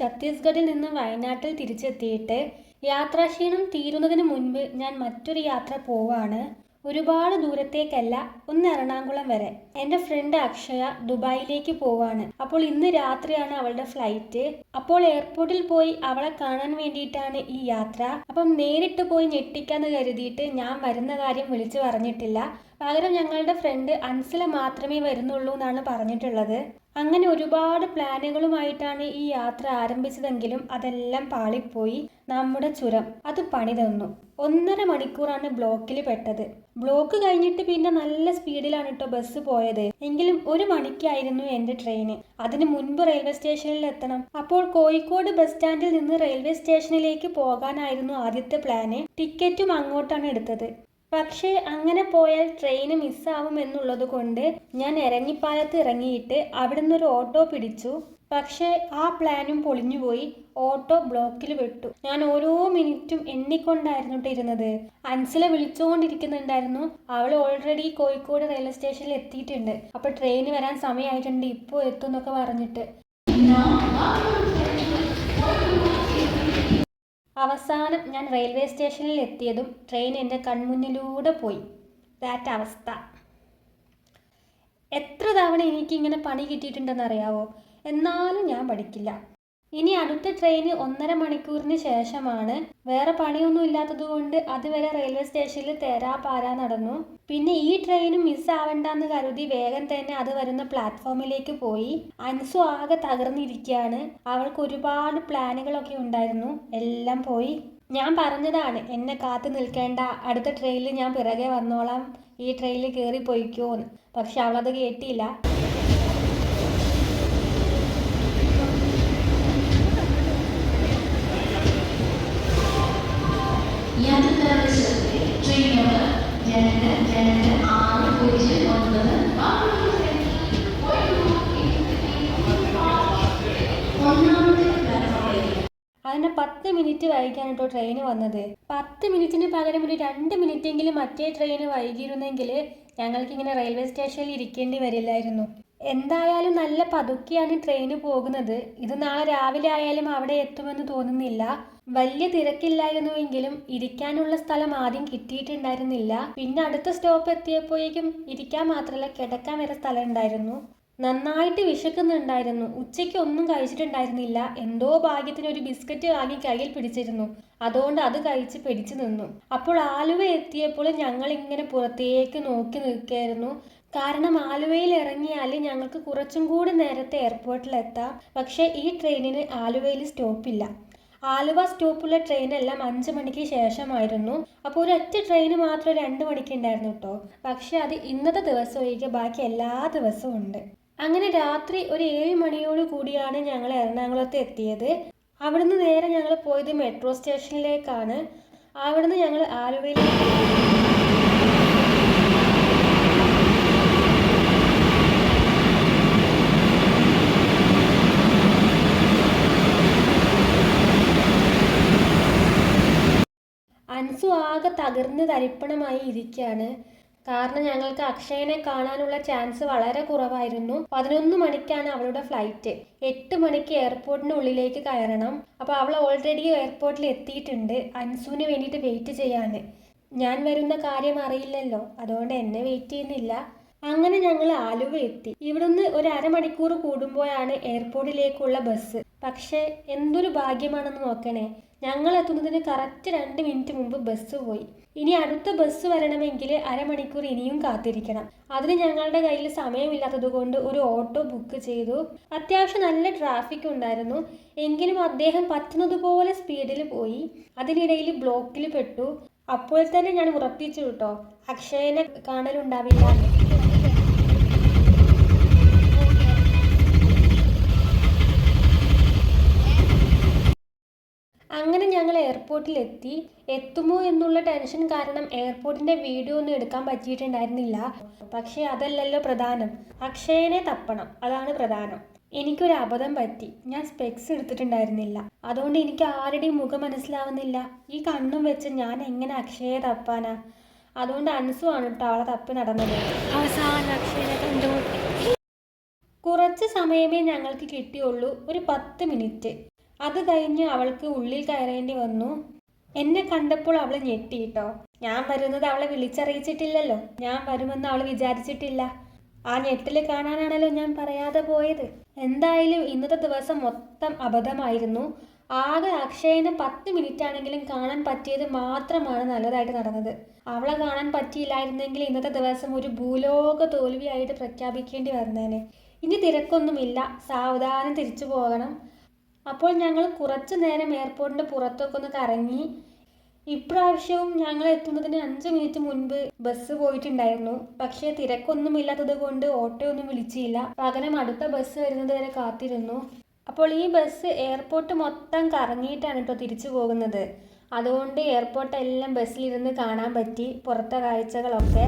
ഛത്തീസ്ഗഡിൽ നിന്ന് വയനാട്ടിൽ തിരിച്ചെത്തിയിട്ട് യാത്രാക്ഷീണം തീരുന്നതിന് മുൻപ് ഞാൻ മറ്റൊരു യാത്ര പോവാണ്. ഒരുപാട് ദൂരത്തേക്കല്ല, ഒന്ന് എറണാകുളം വരെ. എൻ്റെ ഫ്രണ്ട് അക്ഷയ ദുബായിലേക്ക് പോവാണ്. അപ്പോൾ ഇന്ന് രാത്രിയാണ് അവളുടെ ഫ്ലൈറ്റ്. അപ്പോൾ എയർപോർട്ടിൽ പോയി അവളെ കാണാൻ വേണ്ടിയിട്ടാണ് ഈ യാത്ര. അപ്പം നേരിട്ട് പോയി ഞെട്ടിക്കാന്ന് കരുതിയിട്ട് ഞാൻ വരുന്ന കാര്യം വിളിച്ചു പറഞ്ഞിട്ടില്ല. പകരം ഞങ്ങളുടെ ഫ്രണ്ട് അൻസില മാത്രമേ വരുന്നുള്ളൂ എന്നാണ് പറഞ്ഞിട്ടുള്ളത്. അങ്ങനെ ഒരുപാട് പ്ലാനുകളുമായിട്ടാണ് ഈ യാത്ര ആരംഭിച്ചതെങ്കിലും അതെല്ലാം പാളിപ്പോയി. നമ്മുടെ ചുരം അത് പണി തന്നു. 1.5 മണിക്കൂറാണ് ബ്ലോക്കിൽ പെട്ടത്. ബ്ലോക്ക് കഴിഞ്ഞിട്ട് പിന്നെ നല്ല സ്പീഡിലാണ് കേട്ടോ ബസ് പോയത്. എങ്കിലും 1 മണിക്കായിരുന്നു എൻ്റെ ട്രെയിന്. അതിന് മുൻപ് റെയിൽവേ സ്റ്റേഷനിൽ എത്തണം. അപ്പോൾ കോഴിക്കോട് ബസ് സ്റ്റാൻഡിൽ നിന്ന് റെയിൽവേ സ്റ്റേഷനിലേക്ക് പോകാനായിരുന്നു ആദ്യത്തെ പ്ലാന്. ടിക്കറ്റും അങ്ങോട്ടാണ് എടുത്തത്. പക്ഷേ അങ്ങനെ പോയാൽ ട്രെയിന് മിസ്സാവും എന്നുള്ളത് കൊണ്ട് ഞാൻ എരഞ്ഞിപ്പാലത്ത് ഇറങ്ങിയിട്ട് അവിടുന്ന് ഒരു ഓട്ടോ പിടിച്ചു. പക്ഷേ ആ പ്ലാനും പൊളിഞ്ഞുപോയി. ഓട്ടോ ബ്ലോക്കിൽ പെട്ടു. ഞാൻ ഓരോ മിനിറ്റും എണ്ണിക്കൊണ്ടായിരുന്നു ഇരുന്നത്. അൻസില വിളിച്ചുകൊണ്ടിരിക്കുന്നുണ്ടായിരുന്നു. അവൾ ഓൾറെഡി കോഴിക്കോട് റെയിൽവേ സ്റ്റേഷനിൽ എത്തിയിട്ടുണ്ട്. അപ്പോൾ ട്രെയിൻ വരാൻ സമയമായിട്ടുണ്ട്, ഇപ്പോൾ എത്തും എന്നൊക്കെ പറഞ്ഞിട്ട്. അവസാനം ഞാൻ റെയിൽവേ സ്റ്റേഷനിൽ എത്തിയതും ട്രെയിൻ എൻ്റെ കൺമുന്നിലൂടെ പോയി. ദാറ്റ് അവസ്ഥ. എത്ര തവണ എനിക്കിങ്ങനെ പണി കിട്ടിയിട്ടുണ്ടെന്നറിയാവോ? എന്നാലും ഞാൻ പഠിക്കില്ല. ഇനി അടുത്ത ട്രെയിന് 1.5 മണിക്കൂറിന് ശേഷമാണ്. വേറെ പണിയൊന്നും ഇല്ലാത്തത് കൊണ്ട് അതുവരെ റെയിൽവേ സ്റ്റേഷനിൽ തേരാപാരാ നടന്നു. പിന്നെ ഈ ട്രെയിനും മിസ്സാവണ്ടെന്ന് കരുതി വേഗം തന്നെ അത് വരുന്ന പ്ലാറ്റ്ഫോമിലേക്ക് പോയി. അൻസു ആകെ തകർന്നിരിക്കുകയാണ്. അവൾക്ക് ഒരുപാട് പ്ലാനുകളൊക്കെ ഉണ്ടായിരുന്നു, എല്ലാം പോയി. ഞാൻ പറഞ്ഞതാണ് എന്നെ കാത്തു നിൽക്കേണ്ട, അടുത്ത ട്രെയിനിൽ ഞാൻ പിറകെ വന്നോളാം, ഈ ട്രെയിനിൽ കയറി പോയിക്കോന്ന്. പക്ഷെ അവളത് കേട്ടില്ല. അതിന് 10 മിനിറ്റ് വൈകിയാണ് കേട്ടോ ട്രെയിന് വന്നത്. 10 മിനിറ്റിന് പകരം ഒരു 2 മിനിറ്റെങ്കിലും മറ്റേ ട്രെയിന് വൈകിയിരുന്നെങ്കിൽ ഞങ്ങൾക്കിങ്ങനെ റെയിൽവേ സ്റ്റേഷനിൽ ഇരിക്കേണ്ടി വരില്ലായിരുന്നു. എന്തായാലും നല്ല പതുക്കെയാണ് ട്രെയിന് പോകുന്നത്. ഇത് നാളെ രാവിലെ ആയാലും അവിടെ എത്തുമെന്ന് തോന്നുന്നില്ല. വലിയ തിരക്കില്ലായിരുന്നുവെങ്കിലും ഇരിക്കാനുള്ള സ്ഥലം ആദ്യം കിട്ടിയിട്ടുണ്ടായിരുന്നില്ല. പിന്നെ അടുത്ത സ്റ്റോപ്പ് എത്തിയപ്പോഴേക്കും ഇരിക്കാൻ മാത്രമല്ല കിടക്കാൻ വരെ സ്ഥലം ഉണ്ടായിരുന്നു. നന്നായിട്ട് വിശക്കുന്നുണ്ടായിരുന്നു. ഉച്ചയ്ക്ക് ഒന്നും കഴിച്ചിട്ടുണ്ടായിരുന്നില്ല. എന്തോ ഭാഗ്യത്തിന് ഒരു ബിസ്ക്കറ്റ് വാങ്ങി കയ്യിൽ പിടിച്ചിരുന്നു. അതുകൊണ്ട് അത് കഴിച്ച് പിടിച്ചു നിന്നു. അപ്പോൾ ആലുവ എത്തിയപ്പോൾ ഞങ്ങൾ ഇങ്ങനെ പുറത്തേക്ക് നോക്കി നിൽക്കുകയായിരുന്നു. കാരണം ആലുവയിൽ ഇറങ്ങിയാൽ ഞങ്ങൾക്ക് കുറച്ചും കൂടി നേരത്തെ എയർപോർട്ടിലെത്താം. പക്ഷേ ഈ ട്രെയിനിന് ആലുവയിൽ സ്റ്റോപ്പില്ല. ആലുവ സ്റ്റോപ്പുള്ള ട്രെയിനെല്ലാം 5 മണിക്ക് ശേഷമായിരുന്നു. അപ്പോൾ ഒരൊറ്റ ട്രെയിന് മാത്രം 2 മണിക്ക് ഉണ്ടായിരുന്നു കേട്ടോ. പക്ഷെ അത് ഇന്നത്തെ ദിവസം ഒഴികെ ബാക്കി എല്ലാ ദിവസവും ഉണ്ട്. അങ്ങനെ രാത്രി ഒരു 7 മണിയോട് കൂടിയാണ് ഞങ്ങൾ എറണാകുളത്ത് എത്തിയത്. അവിടുന്ന് നേരെ ഞങ്ങൾ പോയത് മെട്രോ സ്റ്റേഷനിലേക്കാണ്. അവിടുന്ന് ഞങ്ങൾ ആലുവയിലേക്ക്. അൻസു ആകെ തകർന്ന് തരിപ്പണമായി ഇരിക്കുകയാണ്. കാരണം ഞങ്ങൾക്ക് അക്ഷയനെ കാണാനുള്ള ചാൻസ് വളരെ കുറവായിരുന്നു. 11 മണിക്കാണ് അവളുടെ ഫ്ലൈറ്റ്. 8 മണിക്ക് എയർപോർട്ടിനുള്ളിലേക്ക് കയറണം. അപ്പോൾ അവൾ ഓൾറെഡി എയർപോർട്ടിൽ എത്തിയിട്ടുണ്ട്. അൻസുവിന് വേണ്ടിയിട്ട് വെയിറ്റ് ചെയ്യാണ്. ഞാൻ വരുന്ന കാര്യം അറിയില്ലല്ലോ, അതുകൊണ്ട് എന്നെ വെയിറ്റ് ചെയ്യുന്നില്ല. അങ്ങനെ ഞങ്ങൾ ആലുവ എത്തി. ഇവിടുന്ന് ഒരു 1/2 മണിക്കൂർ കൂടുമ്പോഴാണ് എയർപോർട്ടിലേക്കുള്ള ബസ്. പക്ഷേ എന്തൊരു ഭാഗ്യമാണെന്ന് നോക്കണേ, ഞങ്ങൾ എത്തുന്നതിന് കറക്റ്റ് 2 മിനിറ്റ് മുമ്പ് ബസ് പോയി. ഇനി അടുത്ത ബസ് വരണമെങ്കിൽ 1/2 മണിക്കൂർ ഇനിയും കാത്തിരിക്കണം. അതിന് ഞങ്ങളുടെ കയ്യിൽ സമയമില്ലാത്തത് കൊണ്ട് ഒരു ഓട്ടോ ബുക്ക് ചെയ്തു. അത്യാവശ്യം നല്ല ട്രാഫിക് ഉണ്ടായിരുന്നു. എങ്കിലും അദ്ദേഹം പറ്റുന്നത് പോലെ സ്പീഡിൽ പോയി. അതിനിടയിൽ ബ്ലോക്കിൽ പെട്ടു. അപ്പോൾ തന്നെ ഞാൻ ഉറപ്പിച്ചു കേട്ടോ, അക്ഷയനെ കാണലുണ്ടാവില്ല. അങ്ങനെ ഞങ്ങൾ എയർപോർട്ടിലെത്തി. എത്തുമോ എന്നുള്ള ടെൻഷൻ കാരണം എയർപോർട്ടിൻ്റെ വീഡിയോ ഒന്നും എടുക്കാൻ പറ്റിയിട്ടുണ്ടായിരുന്നില്ല. പക്ഷേ അതല്ലല്ലോ പ്രധാനം, അക്ഷയനെ തപ്പണം, അതാണ് പ്രധാനം. എനിക്കൊരു അബദ്ധം പറ്റി. ഞാൻ സ്പെക്സ് എടുത്തിട്ടുണ്ടായിരുന്നില്ല. അതുകൊണ്ട് എനിക്ക് ആരുടെയും മുഖം മനസ്സിലാവുന്നില്ല. ഈ കണ്ണും വെച്ച് ഞാൻ എങ്ങനെ അക്ഷയെ തപ്പാനാ? അതുകൊണ്ട് അൻസു ആണ് കേട്ടോ അവളെ തപ്പി നടന്നത്. അവസാനം അക്ഷയനെ കണ്ടുമുട്ടി. കുറച്ച് സമയമേ ഞങ്ങൾക്ക് കിട്ടിയുള്ളൂ, ഒരു 10 മിനിറ്റ്. അത് കഴിഞ്ഞ് അവൾക്ക് ഉള്ളിൽ കയറേണ്ടി വന്നു. എന്നെ കണ്ടപ്പോൾ അവൾ ഞെട്ടിയിട്ടോ. ഞാൻ വരുന്നത് അവളെ വിളിച്ചറിയിച്ചിട്ടില്ലല്ലോ. ഞാൻ വരുമെന്ന് അവൾ വിചാരിച്ചിട്ടില്ല. ആ ഞെട്ടിൽ കാണാനാണല്ലോ ഞാൻ പറയാതെ പോയത്. എന്തായാലും ഇന്നത്തെ ദിവസം മൊത്തം അബദ്ധമായിരുന്നു. ആകെ അക്ഷയനെ 10 മിനിറ്റ് ആണെങ്കിലും കാണാൻ പറ്റിയത് മാത്രമാണ് നല്ലതായിട്ട് നടന്നത്. അവളെ കാണാൻ പറ്റിയില്ലായിരുന്നെങ്കിൽ ഇന്നത്തെ ദിവസം ഒരു ഭൂലോക തോൽവിയായിട്ട് പ്രഖ്യാപിക്കേണ്ടി വന്നേനെ. ഇനി തിരക്കൊന്നുമില്ല, സാവധാനം തിരിച്ചു പോകണം. അപ്പോൾ ഞങ്ങൾ കുറച്ചു നേരം എയർപോർട്ടിൻ്റെ പുറത്തൊക്കെ ഒന്ന് കറങ്ങി. ഇപ്രാവശ്യവും ഞങ്ങൾ എത്തുന്നതിന് 5 മിനിറ്റ് മുൻപ് ബസ് പോയിട്ടുണ്ടായിരുന്നു. പക്ഷേ തിരക്കൊന്നുമില്ലാത്തത് കൊണ്ട് ഓട്ടോ ഒന്നും വിളിച്ചില്ല. പകരം അടുത്ത ബസ് വരുന്നത് വരെ കാത്തിരുന്നു. അപ്പോൾ ഈ ബസ് എയർപോർട്ട് മൊത്തം കറങ്ങിയിട്ടാണ് കേട്ടോ തിരിച്ചു പോകുന്നത്. അതുകൊണ്ട് എയർപോർട്ടെല്ലാം ബസ്സിലിരുന്ന് കാണാൻ പറ്റി പുറത്തെ കാഴ്ചകളൊക്കെ.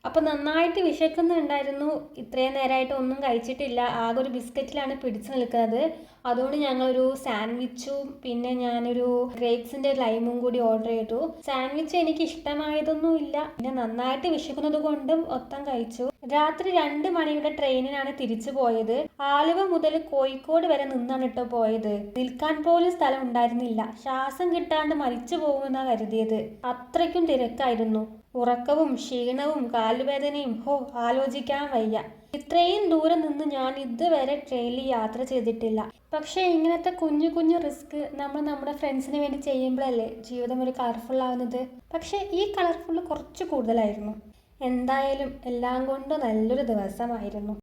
അപ്പോൾ നന്നായിട്ട് വിശക്കുന്നുണ്ടായിരുന്നു. ഇത്രയും നേരമായിട്ട് ഒന്നും കഴിച്ചിട്ടില്ല. ആകെ ഒരു ബിസ്ക്കറ്റിലാണ് പിടിച്ചു നിൽക്കുന്നത്. അതുകൊണ്ട് ഞങ്ങളൊരു സാൻഡ്വിച്ചും പിന്നെ ഞാനൊരു ഗ്രേപ്സിൻ്റെ ലൈമും കൂടി ഓർഡർ ചെയ്തു. സാൻഡ്വിച്ച് എനിക്ക് ഇഷ്ടമായതൊന്നുമില്ല. പിന്നെ നന്നായിട്ട് വിശക്കുന്നത് കൊണ്ടും ഒത്തം കഴിച്ചു. രാത്രി 2 മണിയുടെ ട്രെയിനിനാണ് തിരിച്ചു പോയത്. ആലുവ മുതൽ കോഴിക്കോട് വരെ നിന്നാണ് കേട്ടോ പോയത്. നിൽക്കാൻ പോലും സ്ഥലം ഉണ്ടായിരുന്നില്ല. ശ്വാസം കിട്ടാണ്ട് മരിച്ചു പോകുമെന്നാണ് കരുതിയത്. അത്രയ്ക്കും തിരക്കായിരുന്നു. ഉറക്കവും ക്ഷീണവും കാലുവേദനയും ആലോചിക്കാൻ വയ്യ. ഇത്രയും ദൂരം നിന്ന് ഞാൻ ഇതുവരെ ട്രെയിനിൽ യാത്ര ചെയ്തിട്ടില്ല. പക്ഷേ ഇങ്ങനത്തെ കുഞ്ഞു കുഞ്ഞു റിസ്ക് നമ്മൾ നമ്മുടെ ഫ്രണ്ട്സിന് വേണ്ടി ചെയ്യുമ്പോഴല്ലേ ജീവിതം ഒരു കളർഫുൾ ആവുന്നത്. പക്ഷേ ഈ കളർഫുൾ കുറച്ച് കൂടുതലായിരുന്നു. എന്തായാലും എല്ലാം കൊണ്ടും നല്ലൊരു ദിവസമായിരുന്നു.